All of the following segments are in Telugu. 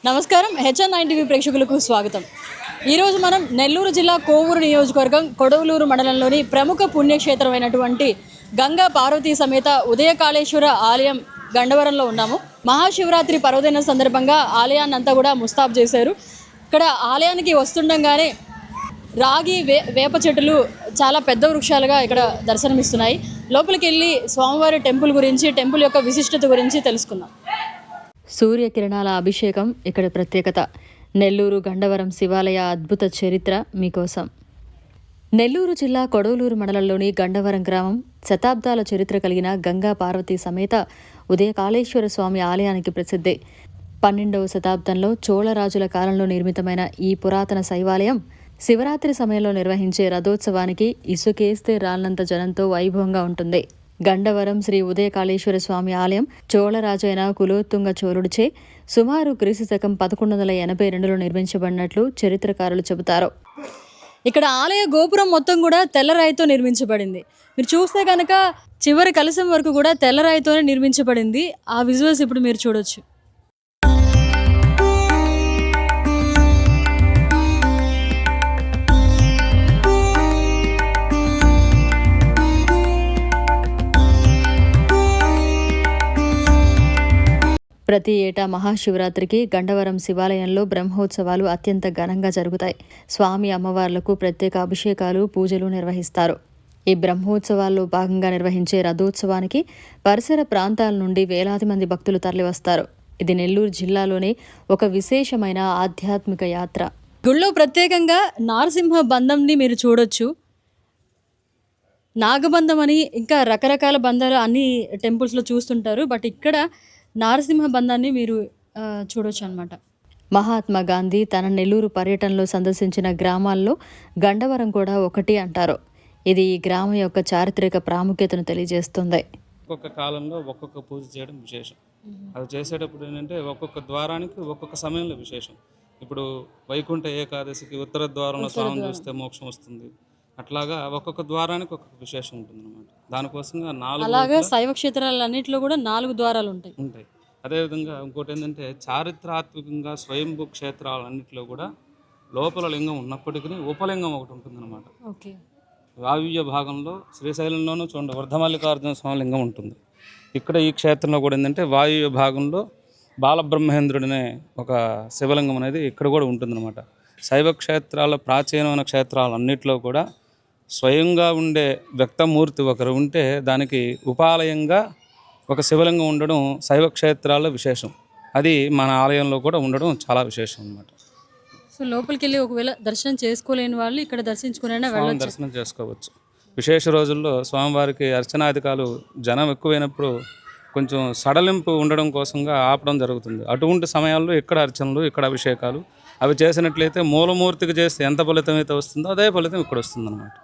నమస్కారం హెచ్ఎన్9 టీవీ ప్రేక్షకులకు స్వాగతం. ఈరోజు మనం నెల్లూరు జిల్లా కోవూరు నియోజకవర్గం కొడవలూరు మండలంలోని ప్రముఖ పుణ్యక్షేత్రమైనటువంటి గంగా పార్వతీ సమేత ఉదయకాళేశ్వర ఆలయం గండవరంలో ఉన్నాము. మహాశివరాత్రి పర్వదిన సందర్భంగా ఆలయాన్ని అంతా కూడా ముస్తాబు చేశారు. ఇక్కడ ఆలయానికి వస్తుండగానే రాగి వేప చెట్టులు చాలా పెద్ద వృక్షాలుగా ఇక్కడ దర్శనమిస్తున్నాయి. లోపలికి వెళ్ళి స్వామివారి టెంపుల్ గురించి, టెంపుల్ యొక్క విశిష్టత గురించి తెలుసుకుందాం. సూర్యకిరణాల అభిషేకం ఇక్కడ ప్రత్యేకత. నెల్లూరు గండవరం శివాలయ అద్భుత చరిత్ర మీకోసం. నెల్లూరు జిల్లా కొడవలూరు మండలంలోని గండవరం గ్రామం శతాబ్దాల చరిత్ర కలిగిన గంగా పార్వతీ సమేత ఉదయకాళేశ్వర స్వామి ఆలయానికి ప్రసిద్ధి. 12వ శతాబ్దంలో చోళరాజుల కాలంలో నిర్మితమైన ఈ పురాతన శైవాలయం శివరాత్రి సమయంలో నిర్వహించే రథోత్సవానికి ఇసుకేస్తే రాళ్లంత జనంతో వైభవంగా ఉంటుంది. గండవరం శ్రీ ఉదయకాళేశ్వర స్వామి ఆలయం చోళరాజైన కులోత్తుంగ చోళుడిచే సుమారు క్రీస్తు శకం 1182లో నిర్మించబడినట్లు చరిత్రకారులు చెబుతారు. ఇక్కడ ఆలయ గోపురం మొత్తం కూడా తెల్లరాయితో నిర్మించబడింది. మీరు చూస్తే కనుక చివరి కలశం వరకు కూడా తెల్లరాయితోనే నిర్మించబడింది. ఆ విజువల్స్ ఇప్పుడు మీరు చూడొచ్చు. ప్రతి ఏటా మహాశివరాత్రికి గండవరం శివాలయంలో బ్రహ్మోత్సవాలు అత్యంత ఘనంగా జరుగుతాయి. స్వామి అమ్మవార్లకు ప్రత్యేక అభిషేకాలు, పూజలు నిర్వహిస్తారు. ఈ బ్రహ్మోత్సవాల్లో భాగంగా నిర్వహించే రథోత్సవానికి పరిసర ప్రాంతాల నుండి వేలాది మంది భక్తులు తరలివస్తారు. ఇది నెల్లూరు జిల్లాలోనే ఒక విశేషమైన ఆధ్యాత్మిక యాత్ర. గుళ్ళో ప్రత్యేకంగా నారసింహ బంధంని మీరు చూడొచ్చు. నాగబంధం అని ఇంకా రకరకాల బంధాలు అన్ని టెంపుల్స్లో చూస్తుంటారు. బట్ ఇక్కడ నారసింహ బంధాన్ని మీరు చూడొచ్చు అనమాట. మహాత్మా గాంధీ తన నెల్లూరు పర్యటనలో సందర్శించిన గ్రామాల్లో గండవరం కూడా ఒకటి అంటారు. ఇది ఈ గ్రామం యొక్క చారిత్రక ప్రాముఖ్యతను తెలియజేస్తుంది. ఒక్కొక్క కాలంలో ఒక్కొక్క పూజ చేయడం విశేషం. అది చేసేటప్పుడు ఏంటంటే ఒక్కొక్క ద్వారానికి ఒక్కొక్క సమయంలో విశేషం. ఇప్పుడు వైకుంఠ ఏకాదశికి ఉత్తర ద్వారంలో స్వామిని చూస్తే మోక్షం వస్తుంది. అట్లాగా ఒక్కొక్క ద్వారానికి ఒక్కొక్క విశేషం ఉంటుంది అనమాట. దానికోసంగా 4 శైవ క్షేత్రాలన్నింటిలో కూడా 4 ద్వారాలు ఉంటాయి. అదేవిధంగా ఇంకోటి ఏంటంటే చారిత్రాత్మకంగా స్వయంభూ క్షేత్రాలన్నింటిలో కూడా లోపల లింగం ఉన్నప్పటికీ ఉపలింగం ఒకటి ఉంటుందన్నమాట. వాయువ్య భాగంలో శ్రీశైలంలోనూ చూడండి వర్ధమల్లికార్జున స్వామి లింగం ఉంటుంది. ఇక్కడ ఈ క్షేత్రంలో కూడా ఏంటంటే వాయువ్య భాగంలో బాలబ్రహ్మేంద్రుడనే ఒక శివలింగం అనేది ఇక్కడ కూడా ఉంటుందన్నమాట. శైవ క్షేత్రాల ప్రాచీనమైన క్షేత్రాలన్నింటిలో కూడా స్వయంగా ఉండే వ్యక్తమూర్తి ఒకరు ఉంటే దానికి ఉపాలయంగా ఒక శివలింగం ఉండడం శైవ క్షేత్రాల్లో విశేషం. అది మన ఆలయంలో కూడా ఉండడం చాలా విశేషం అన్నమాట. సో లోపలికి వెళ్ళి ఒకవేళ దర్శనం చేసుకోలేని వాళ్ళు ఇక్కడ దర్శనం చేసుకోవచ్చు. విశేష రోజుల్లో స్వామివారికి అర్చనాధికాలు జనం ఎక్కువైనప్పుడు కొంచెం సడలింపు ఉండడం కోసంగా ఆపడం జరుగుతుంది. అటువంటి సమయాల్లో ఇక్కడ అర్చనలు, ఇక్కడ అభిషేకాలు అవి చేసినట్లయితే మూలమూర్తికి చేస్తే ఎంత ఫలితం అయితే వస్తుందో అదే ఫలితం ఇక్కడ వస్తుందన్నమాట.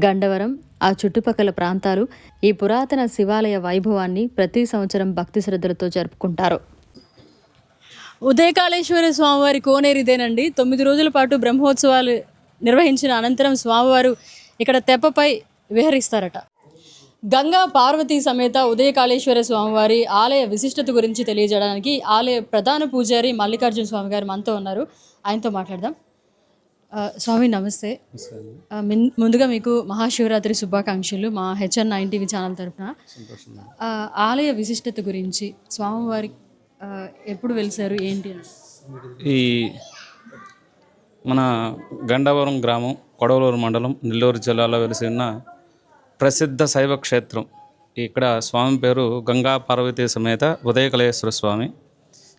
గండవరం, ఆ చుట్టుపక్కల ప్రాంతాలు ఈ పురాతన శివాలయ వైభవాన్ని ప్రతి సంవత్సరం భక్తి శ్రద్ధలతో జరుపుకుంటారు. ఉదయకాళేశ్వర స్వామివారి కోనేరు ఇదేనండి. 9 రోజుల పాటు బ్రహ్మోత్సవాలు నిర్వహించిన అనంతరం స్వామివారు ఇక్కడ తెప్పపై విహరిస్తారట. గంగా పార్వతీ సమేత ఉదయకాళేశ్వర స్వామివారి ఆలయ విశిష్టత గురించి తెలియజేయడానికి ఆలయ ప్రధాన పూజారి మల్లికార్జున స్వామి గారు మనతో ఉన్నారు. ఆయనతో మాట్లాడదాం. స్వామి నమస్తే. ముందుగా మీకు మహాశివరాత్రి శుభాకాంక్షలు మా హెచ్ఎన్9 టీవీ ఛానల్ తరఫున. ఆలయ విశిష్టత గురించి, స్వామివారి ఎప్పుడు వెలిసారు ఏంటి అని. ఈ మన గండవరం గ్రామం కొడవలూరు మండలం నెల్లూరు జిల్లాలో వెలిసిన ప్రసిద్ధ శైవ క్షేత్రం. ఇక్కడ స్వామి పేరు గంగా పార్వతీ సమేత ఉదయకాళేశ్వర స్వామి.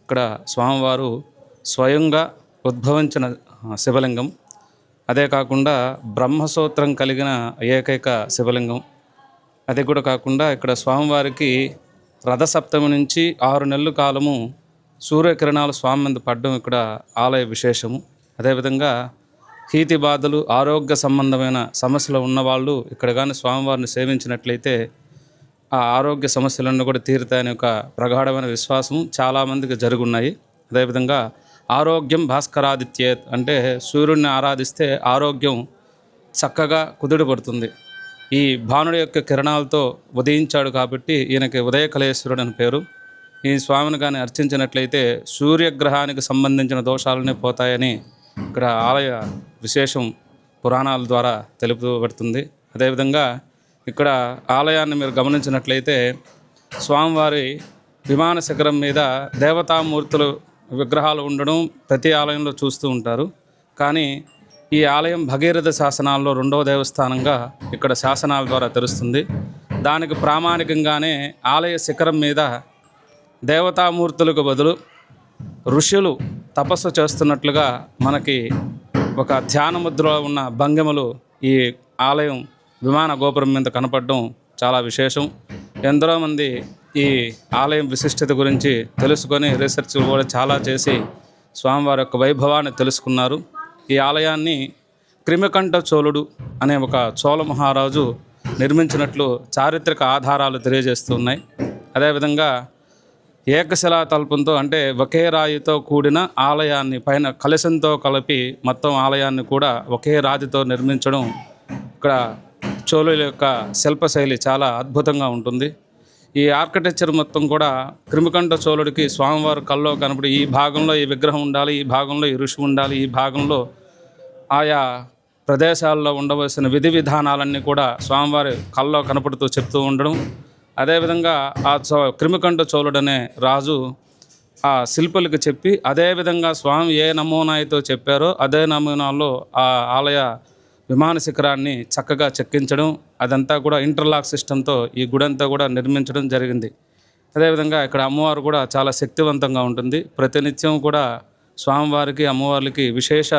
ఇక్కడ స్వామివారు స్వయంగా ఉద్భవించిన శివలింగం. అదే కాకుండా బ్రహ్మసూత్రం కలిగిన ఏకైక శివలింగం. అదే కూడా కాకుండా ఇక్కడ స్వామివారికి రథసప్తమి నుంచి 6 నెలల కాలము సూర్యకిరణాలు స్వామి మీద పడడం ఇక్కడ ఆలయ విశేషము. అదేవిధంగా హీతి బాధలు, ఆరోగ్య సంబంధమైన సమస్యలు ఉన్నవాళ్ళు ఇక్కడ కానీ స్వామివారిని సేవించినట్లయితే ఆ ఆరోగ్య సమస్యలన్నీ కూడా తీరుతాయని ఒక ప్రగాఢమైన విశ్వాసం చాలామందికి జరుగున్నాయి. అదేవిధంగా ఆరోగ్యం భాస్కరాదిత్యేత్ అంటే సూర్యుడిని ఆరాధిస్తే ఆరోగ్యం చక్కగా కుదుటపడుతుంది. ఈ భానుడి యొక్క కిరణాలతో ఉదయించాడు కాబట్టి ఈయనకి ఉదయకాళేశ్వరుడు అని పేరు. ఈ స్వామిని కానీ అర్చించినట్లయితే సూర్యగ్రహానికి సంబంధించిన దోషాలన్నీ పోతాయని ఇక్కడ ఆలయ విశేషం పురాణాల ద్వారా తెలుపబడుతుంది. అదేవిధంగా ఇక్కడ ఆలయాన్ని మీరు గమనించినట్లయితే స్వామివారి విమాన శిఖరం మీద దేవతామూర్తులు విగ్రహాలు ఉండడం ప్రతి ఆలయంలో చూస్తూ ఉంటారు. కానీ ఈ ఆలయం భగీరథ శాసనాల్లో 2వ దేవస్థానంగా ఇక్కడ శాసనాల ద్వారా తెలుస్తుంది. దానికి ప్రామాణికంగానే ఆలయ శిఖరం మీద దేవతామూర్తులకు బదులు ఋషులు తపస్సు చేస్తున్నట్లుగా మనకి ఒక ధ్యాన ముద్రలో ఉన్న భంగిమలు ఈ ఆలయం విమాన గోపురం మీద కనపడడం చాలా విశేషం. ఎందరో మంది ఈ ఆలయం విశిష్టత గురించి తెలుసుకొని రీసెర్చ్ కూడా చాలా చేసి స్వామివారి యొక్క వైభవాన్ని తెలుసుకున్నారు. ఈ ఆలయాన్ని క్రిమికంఠ చోళుడు అనే ఒక చోళ మహారాజు నిర్మించినట్లు చారిత్రక ఆధారాలు తెలియజేస్తున్నాయి. అదేవిధంగా ఏకశిలా తల్పంతో అంటే ఒకే రాయితో కూడిన ఆలయాన్ని పైన కలశంతో కలిపి మొత్తం ఆలయాన్ని కూడా ఒకే రాతితో నిర్మించడం ఇక్కడ చోళుల యొక్క శిల్పశైలి చాలా అద్భుతంగా ఉంటుంది. ఈ ఆర్కిటెక్చర్ మొత్తం కూడా క్రిమికంఠ చోళుడికి స్వామివారి కల్లో కనపడి ఈ భాగంలో ఈ విగ్రహం ఉండాలి, ఈ భాగంలో ఈ ఋషి ఉండాలి, ఈ భాగంలో ఆయా ప్రదేశాల్లో ఉండవలసిన విధి విధానాలన్నీ కూడా స్వామివారి కల్లో కనపడుతూ చెప్తూ ఉండడం. అదేవిధంగా ఆ క్రిమికంఠ చోళుడనే రాజు ఆ శిల్పులకు చెప్పి అదేవిధంగా స్వామి ఏ నమూనాతో చెప్పారో అదే నమూనాలో ఆ ఆలయ విమాన శిఖరాన్ని చక్కగా చెక్కించడం, అదంతా కూడా ఇంటర్లాక్ సిస్టంతో ఈ గుడంతా కూడా నిర్మించడం జరిగింది. అదేవిధంగా ఇక్కడ అమ్మవారు కూడా చాలా శక్తివంతంగా ఉంటుంది. ప్రతినిత్యం కూడా స్వామివారికి అమ్మవారికి విశేష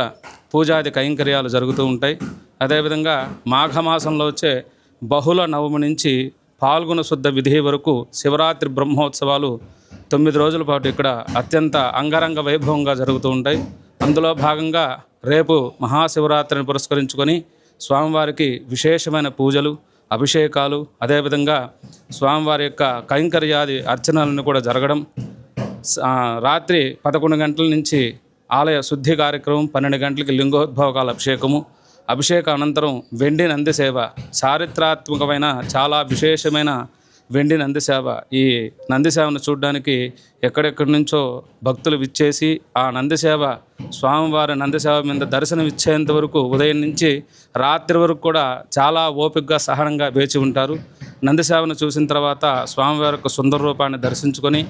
పూజాది కైంకర్యాలు జరుగుతూ ఉంటాయి. అదేవిధంగా మాఘమాసంలో వచ్చే బహుళ నవమి నుంచి పాల్గొన శుద్ధ విధి వరకు శివరాత్రి బ్రహ్మోత్సవాలు 9 రోజుల పాటు ఇక్కడ అత్యంత అంగరంగ వైభవంగా జరుగుతూ ఉంటాయి. అందులో భాగంగా రేపు మహాశివరాత్రిని పురస్కరించుకొని స్వామివారికి విశేషమైన పూజలు, అభిషేకాలు, అదేవిధంగా స్వామివారి యొక్క కైంకర్యాది అర్చనలను కూడా జరగడం. రాత్రి 11 గంటల నుంచి ఆలయ శుద్ధి కార్యక్రమం, 12 గంటలకి లింగోద్భవకాల అభిషేకము, అభిషేక అనంతరం వెండి నంది సేవ, చారిత్రాత్మకమైన చాలా విశేషమైన వెండి నంది సేవ. ఈ నంది సేవను చూడడానికి ఎక్కడెక్కడి నుంచో భక్తులు విచ్చేసి ఆ నంది సేవ స్వామివారి నంది సేవ మీద దర్శనం ఇచ్చేంత వరకు ఉదయం నుంచి రాత్రి వరకు కూడా చాలా ఓపికగా సహనంగా వేచి ఉంటారు. నంది సేవను చూసిన తర్వాత స్వామివారి యొక్క సుందర రూపాన్ని దర్శించుకొని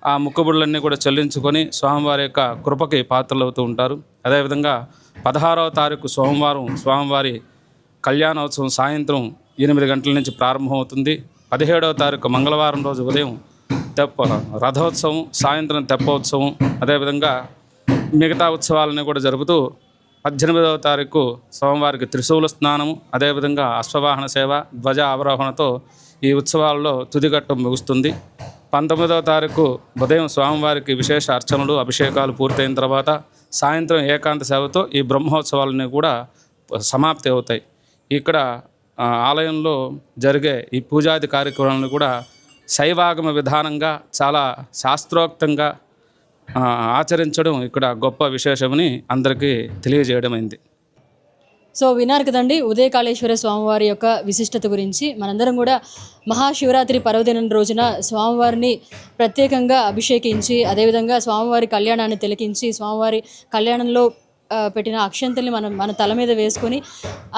ఆ ముక్కుబుళ్ళన్నీ కూడా చెల్లించుకొని స్వామివారి యొక్క కృపకి పాత్రలు అవుతూ ఉంటారు. అదేవిధంగా 16వ తారీఖు సోమవారం స్వామివారి కళ్యాణోత్సవం సాయంత్రం 8 గంటల నుంచి ప్రారంభమవుతుంది. 17వ తారీఖు మంగళవారం రోజు ఉదయం రథోత్సవం, సాయంత్రం తెప్పోత్సవం, అదేవిధంగా మిగతా ఉత్సవాలని కూడా జరుపుతూ 18వ తారీఖు సోమవారికి త్రిశూల స్నానము, అదేవిధంగా అశ్వవాహన సేవ, ధ్వజ ఆవరోహణతో ఈ ఉత్సవాల్లో తుదిఘట్టం ముగుస్తుంది. 19వ తారీఖు ఉదయం స్వామివారికి విశేష అర్చనలు, అభిషేకాలు పూర్తయిన తర్వాత సాయంత్రం ఏకాంత సేవతో ఈ బ్రహ్మోత్సవాలన్నీ కూడా సమాప్తి అవుతాయి. ఇక్కడ ఆలయంలో జరిగే ఈ పూజాది కార్యక్రమాలను కూడా శైవాగమ విధానంగా చాలా శాస్త్రోక్తంగా ఆచరించడం ఇక్కడ గొప్ప విశేషమని అందరికీ తెలియజేయడమైంది. సో విన్నారు కదండి ఉదయకాళేశ్వర స్వామివారి యొక్క విశిష్టత గురించి. మనందరం కూడా మహాశివరాత్రి పర్వదినం రోజున స్వామివారిని ప్రత్యేకంగా అభిషేకించి, అదేవిధంగా స్వామివారి కళ్యాణాన్ని తిలకించి, స్వామివారి కళ్యాణంలో పెట్టిన అక్షంతల్ని మన తల మీద వేసుకొని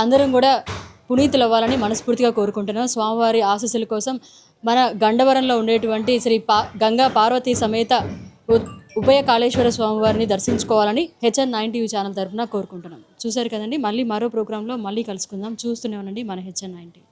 అందరం కూడా పునీతులు అవ్వాలని మనస్ఫూర్తిగా కోరుకుంటున్నాం. స్వామివారి ఆశీస్సుల కోసం మన గండవరంలో ఉండేటువంటి శ్రీ గంగా పార్వతీ సమేత ఉభయ కాళేశ్వర స్వామివారిని దర్శించుకోవాలని HN9 TV ఛానల్ తరఫున కోరుకుంటున్నాం. చూశారు కదండి, మళ్ళీ మరో ప్రోగ్రాంలో మళ్ళీ కలుసుకుందాం. చూస్తూనే ఉండండి మన HN9 TV.